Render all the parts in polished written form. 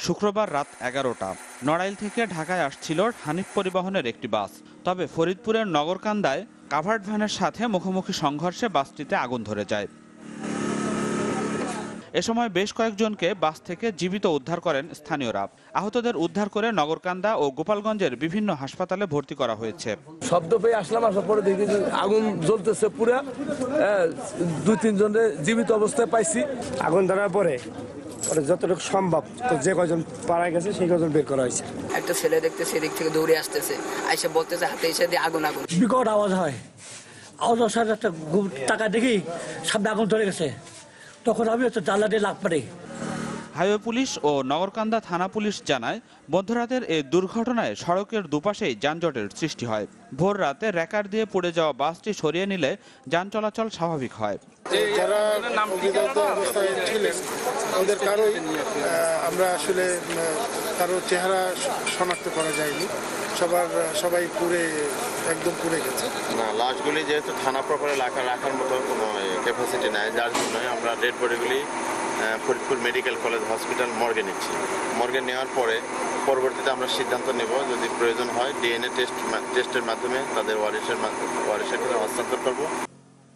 শুক্রবার রাত 11টা নড়াইল থেকে ঢাকায় আসছিল হানিফ পরিবহনের একটি বাস। তবে ফরিদপুরের নগরকান্দায় কাভার্ড ভ্যানের সাথে মুখোমুখি সংঘর্ষে বাসটিতে আগুন ধরে যায়। এ সময় বেশ কয়েকজনকে বাস থেকে জীবিত উদ্ধার করেন স্থানীয়রা। আহতদের উদ্ধার করে নগরকান্দা ও গোপালগঞ্জের বিভিন্ন হাসপাতালে ভর্তি করা হয়েছে। শব্দ পেয়ে আসলাম, আসার পরে দেখি আগুন জ্বলতেছে পুরা। 2-3 জনের জীবিত অবস্থায় পাইছি। আগুন ধরার পরে যতটুকু সম্ভব যে কজন পাড়ায় গেছে সেই কজন বের করা হয়েছে। একটা ছেলে দেখতে সেদিক থেকে দৌড়ে আসতেছে, আইসা বলতেছে হাতে এসে দিয়ে আগুন আগুন। বিকট আওয়াজ হয়, আওয়াজ আসার একটা টাকা দেখি সামনে আগুন ধরে গেছে। তখন আমি হচ্ছে জানলা দিয়ে লাফ মারি। হাইওয়ে পুলিশ ও নগরকান্দা থানা পুলিশ জানায়, মধ্যরাতের এই দুর্ঘটনায় সড়কের দুপাশেই যানজটের সৃষ্টি হয়। ভোর রাতে র্যাকার দিয়ে পড়ে যাওয়া বাসটি সরিয়ে নিলে যান চলাচল স্বাভাবিক হয়। যারা অবিবাহিত অবস্থায় ছিলেন ওদের আমরা আসলে কারো চেহারা শনাক্ত করা যায়নি। সবাই একদম পুড়ে গেছে। না, লাশগুলি যেহেতু থানা প্রপারে রাখার মতো কোনো ক্যাপাসিটি নাই, যার জন্য আমরা ডেড বডিগুলি ফরিদপুর মেডিকেল কলেজ হসপিটাল মর্গে নিচ্ছি। মর্গে নেওয়ার পরে পরবর্তীতে আমরা সিদ্ধান্ত নেব, যদি প্রয়োজন হয় ডিএনএ টেস্টের মাধ্যমে তাদের ওয়ারিশের কাছে হস্তান্তর করব।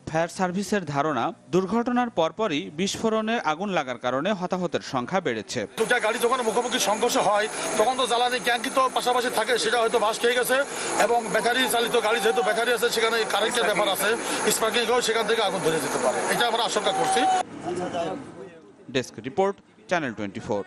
ফায়ার সার্ভিসের ধারণা, দুর্ঘটনার পরপরই বিস্ফোরণে আগুন লাগার কারণে হতাহতের সংখ্যা বেড়েছে। দুটা গাড়ি যখন মুখোমুখি সংঘর্ষ হয় তখন তো জ্বালানি ট্যাঙ্কি তো পাশাপাশি থাকে, সেটা হয়তো বাস খেয়ে গেছে। এবং ব্যাটারি চালিত গাড়ি যেহেতু ব্যাটারি আছে, সেখানে কারেন্টের ব্যাপার আছে, স্পার্কিং হয়, সেখান থেকে আগুন ধরে যেতে পারে, এটা আমরা আশঙ্কা করছি। Desk report, channel 24।